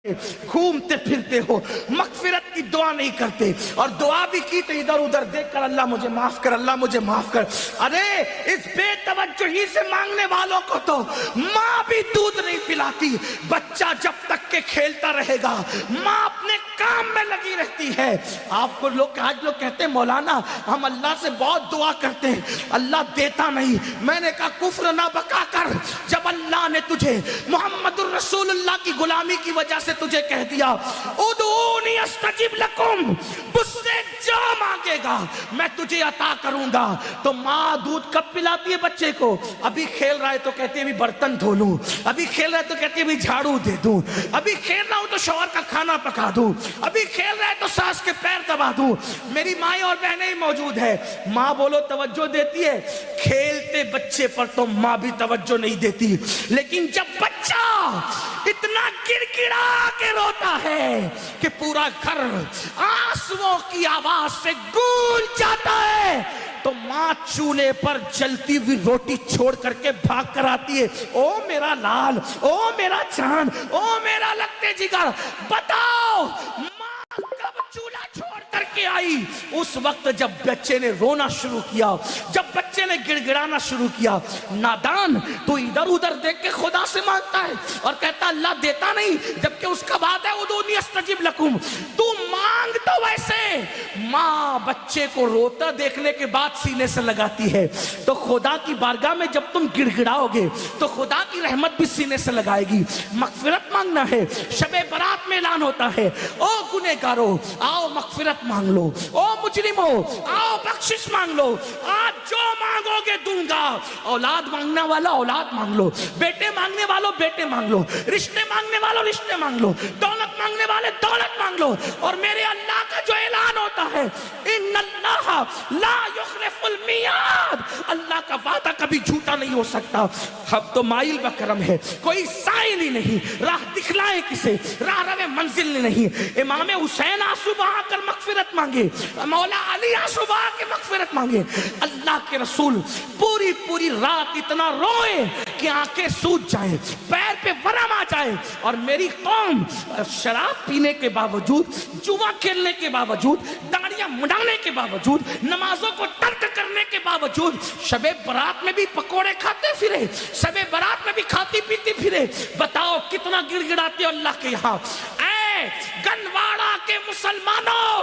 घूमते फिरते हो, मगफिरत की दुआ नहीं करते, और दुआ भी की तो इधर उधर देख कर अल्लाह मुझे माफ कर, अल्लाह मुझे माफ कर। अरे इस बेतवज्जोही से मांगने वालों को तो माँ भी दूध नहीं पिलाती। बच्चा जब तक के खेलता रहेगा, माँ अपने काम में लगी रहती है। आपको लोग आज लोग कहते हैं मौलाना हम अल्लाह से बहुत दुआ करते हैं, अल्लाह देता नहीं। मैंने कहा कुफ्र ना बका कर, जब अल्लाह ने तुझे मोहम्मदुर रसूलुल्लाह की गुलामी की वजह से तुझे कह दिया उदूनी अस्तजिब लकुम, मुझसे जो मांगेगा मैं तुझे अता करूंगा, तो माँ दूध कब पिलाती है बच्चे को? अभी खेल रहा है तो कहती है अभी बर्तन धो लूं, अभी खेल रहा है तो कहती है अभी झाड़ू दे दूं, अभी खेल रहा हूं तो शौहर का खाना पका दूं, अभी खेल रहा है तो सास के पैर दबा दूं। मेरी माँ और बहनें ही मौजूद है, माँ बोलो तवज्जो देती है, खेलते बच्चे पर तो माँ भी तवज्जो नहीं देती। लेकिन जब बच्चा इतना गिड़गिड़ा के रोता है कि पूरा घर आंसुओं की आवाज से गूंज जाता है, तो माँ चूल्हे पर जलती हुई रोटी छोड़ करके भाग कर आती है, ओ मेरा लाल, ओ मेरा चांद, ओ मेरा लगते जिगर, बताओ माँ कब चूल्हा छोड़ करके आई? उस वक्त जब बच्चे ने रोना शुरू किया, जब बच्चे ने गिड़गिड़ाना शुरू किया। नादान तू इधर उधर देख के खुदा से मांगता है और कहता अल्लाह देता नहीं, जबकि उसका वादा है उदूनी अस्तजिब लकुम। तू मांग तो वैसे, माँ बच्चे को रोता देखने के बाद सीने से लगाती है, तो खुदा की बारगाह में जब तुम गिड़गिड़ाओगे तो खुदा की रहमत भी सीने से लगाएगी। मगफिरत मांगना है, शबे बारात में ऐलान होता है, ओ गुनहगारो आओ मगफिरत मांग लो, ओ मुजरिमो आओ बख्शिश मांग लो, आज जो मांगोगे दूंगा। औलाद मांगने वाला औलाद मांग लो, बेटे मांगने वालों बेटे मांग लो, रिश्ते मांगने वालों रिश्ते मांग लो, दौलत मांगने वाले दौलत मांग लो। और मेरे अल्लाह का जो ऐलान होता है इन्नल्लाह ला युखलिफुल मियाद, अल्लाह का वादा कभी झूठा नहीं हो सकता। अब तो माइल बकरम है, कोई साइल ही नहीं, राह दिखलाए किसे, राह रवे मंजिल नहीं। इमाम हुसैन आंसू बहा कर मगफिरत मांगे, मौला अली आंसू बहा के मगफिरत मांगे। अल्लाह के रसूल पूरी पूरी रात इतना रोए कि आंखें सूज जाए, पैर पे वरम आ जाए। और मेरी कौम शराब पीने के बावजूद, जुआ खेलने के बावजूद, दाढ़ियां मुंडाने के बावजूद, नमाजों को तर्क करने के बावजूद शबे बारात में भी पकोड़े खाते फिरे, शबे बारात में भी खाती पीती फिरे। बताओ कितना गिड़गिड़ाते हो अल्लाह के यहाँ। गनवाड़ा के मुसलमानों,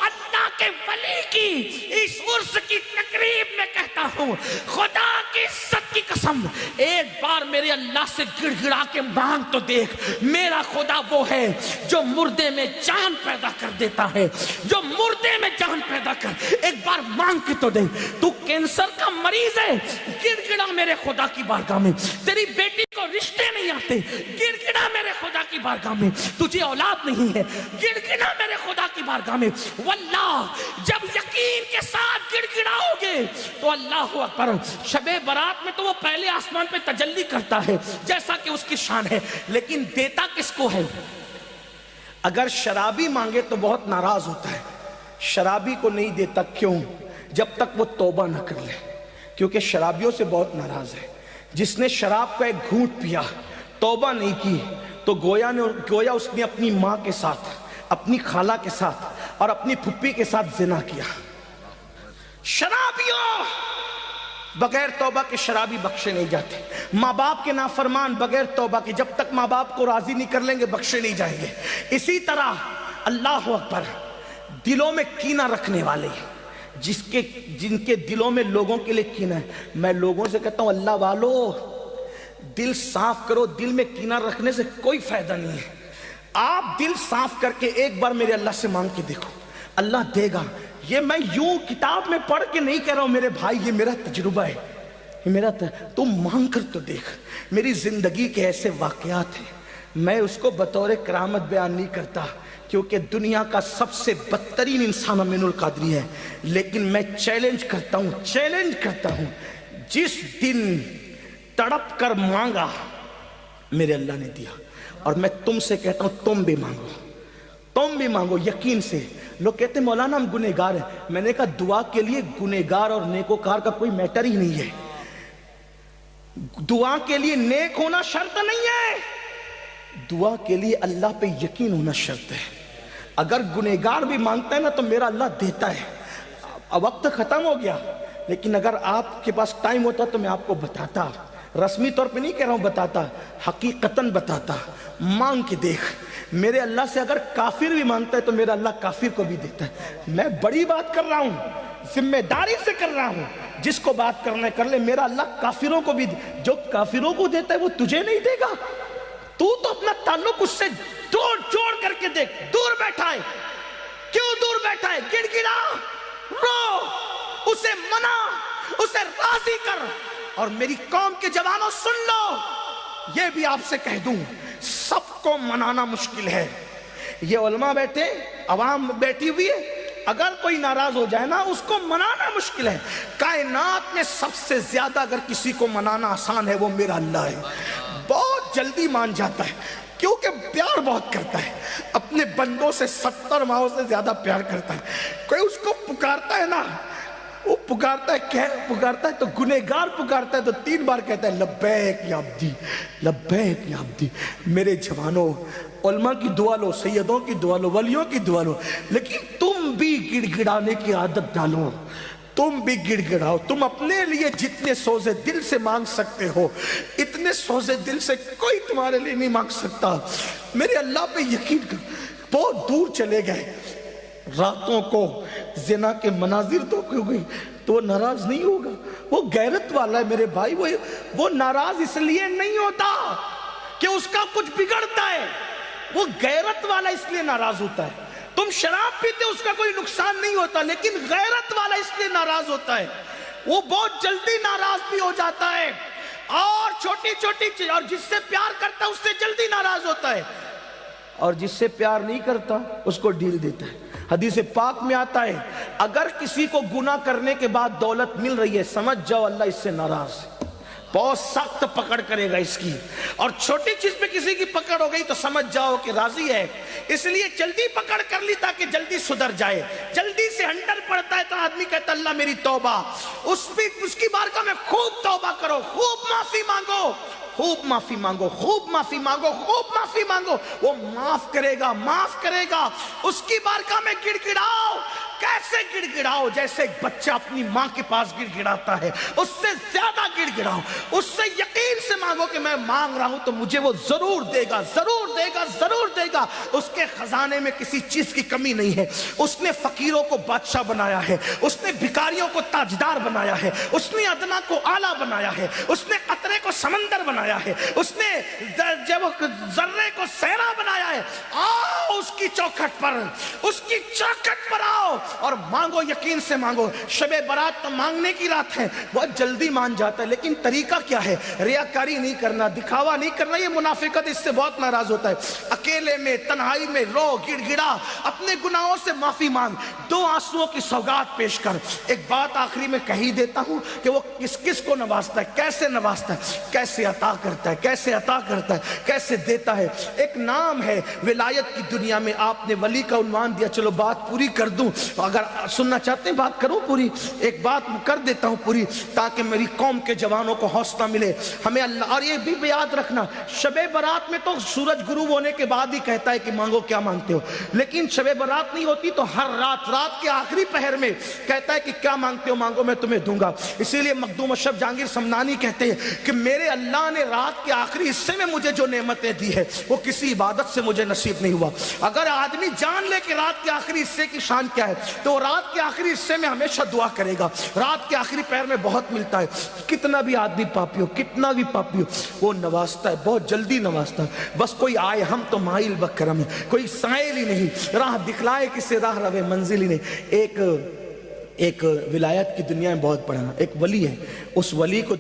अल्लाह के वली की इस उर्स की तकरीब में कहता हूं, खुदा की इज्जत की कसम, एक बार मेरे अल्लाह से गिड़गिड़ा के मांग तो देख। मेरा खुदा वो है जो मुर्दे में जान पैदा कर देता है, जो मुर्दे में जान पैदा कर, एक बार मांग के तो देख। तू कैंसर का मरीज है, गिड़गिड़ा मेरे खुदा की बारगाह में। तेरी बेटी को रिश्ते नहीं आते, गिड़गिड़ा मेरे खुदा की बारगाह में। तुझे औलाद नहीं है, गिड़गिड़ा मेरे खुदा की बारगाह में। वल्लाह जब यकीन के साथ गिड़गिड़ाओगे तो अल्लाह अकबर। शबे बारात में तो वो पहले आसमान पे तजल्ली करता है जैसा कि उसकी शान है, लेकिन देता किसको है? अगर शराबी मांगे तो बहुत नाराज होता है, शराबी को नहीं देता। क्यों? जब तक वो तौबा न कर ले, क्योंकि शराबियों से बहुत नाराज है। जिसने शराब का एक घूंट पिया, तौबा नहीं की, तो गोया उसने अपनी माँ के साथ, अपनी खाला के साथ और अपनी फुप्पी के साथ जिना किया। शराबियों, बगैर तौबा के शराबी बख्शे नहीं जाते। माँ बाप के नाफरमान बगैर तौबा के, जब तक माँ बाप को राजी नहीं कर लेंगे बख्शे नहीं जाएंगे। इसी तरह अल्लाह अकबर, दिलों में कीना रखने वाले, जिनके दिलों में लोगों के लिए कीना है, मैं लोगों से कहता हूं अल्लाह वालों दिल साफ करो, दिल में कीना रखने से कोई फायदा नहीं है। आप दिल साफ करके एक बार मेरे अल्लाह से मांग के देखो, अल्लाह देगा। ये मैं यूं किताब में पढ़ के नहीं कह रहा हूं मेरे भाई, ये मेरा तजुर्बा है, ये मेरा तुम मांग कर तो देख। मेरी जिंदगी के ऐसे वाकयात हैं, मैं उसको बतौर करामत बयान नहीं करता, क्योंकि दुनिया का सबसे बदतरीन इंसान अमीनुल कादरी है। लेकिन मैं चैलेंज करता हूं, जिस दिन तड़प कर मांगा मेरे अल्लाह ने दिया। और मैं तुमसे कहता हूं तुम भी मांगो यकीन से। लोग कहते मौलाना हम गुनहगार हैं, मैंने कहा दुआ के लिए गुनहगार और नेकोकार का कोई मैटर ही नहीं है। दुआ के लिए नेक होना शर्त नहीं है, دعا کے لیے اللہ پہ یقین ہونا شرط ہے. اگر گنہگار بھی مانگتا ہے نا تو میرا اللہ دیتا ہے. اب وقت ختم ہو گیا، لیکن اگر آپ کے پاس ٹائم ہوتا تو میں آپ کو بتاتا، رسمی طور پہ نہیں کہہ رہا ہوں، بتاتا، حقیقتاً بتاتا. مانگ کے دیکھ، میرے اللہ سے اگر کافر بھی مانگتا ہے تو میرا اللہ کافر کو بھی دیتا ہے. میں بڑی بات کر رہا ہوں، ذمہ داری سے کر رہا ہوں. جس کو بات کرنا ہے کر لے. میرا اللہ کافروں کو بھی جو کافروں کو دیتا ہے وہ تجھے نہیں دے گا. تو اپنا تعلق اس سے جوڑ کر کے دیکھ. دور بیٹھا ہے، کیوں دور بیٹھا ہے؟ گڑ گڑا، رو، اسے منا، اسے راضی کر. اور میری قوم کے جوانوں سن لو، یہ بھی آپ سے کہہ دوں، سب کو منانا مشکل ہے. یہ علماء بیٹھے، عوام بیٹھی ہوئی ہے، اگر کوئی ناراض ہو جائے نا اس کو منانا مشکل ہے. کائنات میں سب سے زیادہ اگر کسی کو منانا آسان ہے وہ میرا اللہ ہے. بہت جلدی مان جاتا ہے کیونکہ پیار بہت کرتا ہے. اپنے بندوں سے 70 ماہوں سے زیادہ پیار کرتا ہے. کوئی اس کو پکارتا ہے نا، وہ پکارتا ہے تو گنہگار پکارتا ہے تو 3 بار کہتا ہے لبیک یا عبدی، لبیک یا عبدی. میرے جوانوں، علماء کی دعا لو، سیدوں کی دعا لو، ولیوں کی دعا لو، لیکن تم بھی گڑ گڑانے کی عادت ڈالو. تم بھی گڑ گڑاؤ. تم اپنے لیے جتنے سوزے دل سے مانگ سکتے ہو اتنے سوزے دل سے کوئی تمہارے لیے نہیں مانگ سکتا. میرے اللہ پہ یقین کر. بہت دور چلے گئے، راتوں کو زنا کے مناظر تو کیوں گئی تو وہ ناراض نہیں ہوگا. وہ غیرت والا ہے میرے بھائی. وہ ناراض اس لیے نہیں ہوتا کہ اس کا کچھ بگڑتا ہے، وہ غیرت والا اس لیے ناراض ہوتا ہے. تم شراب پیتے اس کا کوئی نقصان نہیں ہوتا، لیکن غیرت والا اس لیے ناراض ہوتا ہے. وہ بہت جلدی ناراض بھی ہو جاتا ہے، اور چھوٹی چھوٹی چیز، اور جس سے پیار کرتا ہے اس سے جلدی ناراض ہوتا ہے، اور جس سے پیار نہیں کرتا اس کو ڈھیل دیتا ہے. حدیث پاک میں آتا ہے اگر کسی کو گناہ کرنے کے بعد دولت مل رہی ہے سمجھ جاؤ اللہ اس سے ناراض ہے، بہت سخت پکڑ کرے گا اس کی. اور چھوٹی چیز پہ کسی کی پکڑ ہو گئی تو سمجھ جاؤ کہ راضی ہے. اس لیے جلدی پکڑ کر لی تاکہ جلدی سدھر جائے. جلدی سے ہنڈر پڑتا ہے تو آدمی کہتا اللہ میری توبہ. اس کی بارگاہ میں خوب توبہ کرو، خوب معافی مانگو، خوب معافی مانگو، خوب معافی مانگو، خوب معافی مانگو. وہ معاف کرے گا، معاف کرے گا. اس کی بارگاہ میں گڑ گڑاؤ. کیسے گڑ گڑاؤ؟ جیسے ایک بچہ اپنی ماں کے پاس گڑ گڑاتا ہے، اس سے زیادہ گڑ گڑاؤ. اس سے یقین سے مانگو کہ میں مانگ رہا ہوں تو مجھے وہ ضرور دے گا، ضرور دے گا، ضرور دے گا. اس کے خزانے میں کسی چیز کی کمی نہیں ہے. اس نے فقیروں کو بادشاہ بنایا ہے، اس نے بھکاریوں کو تاجدار بنایا ہے، اس نے ادنا کو اعلیٰ بنایا ہے، اس نے قطرے کو سمندر بنایا ہے، اس نے ذرے کو صحرا بنایا ہے. آؤ اس کی چوکھٹ پر، اس کی چوکھٹ پر آؤ اور مانگو، یقین سے مانگو. شب برات تو مانگنے کی رات ہے، بہت جلدی مان جاتا ہے، لیکن طریقہ کیا ہے؟ ریاکاری نہیں کرنا، دکھاوا نہیں کرنا. یہ منافقت، اس سے بہت ناراض ہوتا ہے. اکیلے میں تنہائی میں رو، گڑ گڑا، اپنے گناہوں سے معافی مانگ، 2 آنسوؤں کی سوگات پیش کر. ایک بات آخری میں کہی دیتا ہوں کہ وہ کس کس کو نوازتا ہے، کیسے نوازتا ہے، کیسے عطا کرتا ہے، کیسے عطا کرتا ہے، کیسے دیتا ہے. ایک نام ہے ولایت کی دنیا میں. آپ نے ولی کا عنوان دیا، چلو بات پوری کر دوں. اگر سننا چاہتے ہیں بات کروں پوری. ایک بات کر دیتا ہوں پوری تاکہ میری قوم کے جوانوں کو حوصلہ ملے. ہمیں اللہ، اور یہ بھی یاد رکھنا، شب برات میں تو سورج غروب ہونے کے بعد ہی کہتا ہے کہ مانگو کیا مانگتے ہو، لیکن شب برات نہیں ہوتی تو ہر رات کے آخری پہر میں کہتا ہے کہ کیا مانگتے ہو مانگو میں تمہیں دوں گا. اسی لیے مخدوم اشرف جہانگیر سمنانی کہتے ہیں کہ میرے اللہ نے رات کے آخری حصے میں مجھے جو نعمتیں دی ہے وہ کسی عبادت سے مجھے نصیب نہیں ہوا. اگر آدمی جان لے کہ رات کے آخری حصے کی شان کیا ہے تو رات کے آخری حصے میں ہمیشہ دعا کرے گا. رات کے آخری پہر میں بہت ملتا ہے. کتنا بھی آدمی پاپی ہو، کتنا بھی پاپی ہو، وہ نوازتا ہے، بہت جلدی نوازتا ہے. بس کوئی آئے، ہم تو مائل بکرم ہے، کوئی سائل ہی نہیں، راہ دکھلائے کسے راہ روے منزل ہی نہیں. ایک ولایت کی دنیا میں بہت پڑھا، ایک ولی ہے، اس ولی کو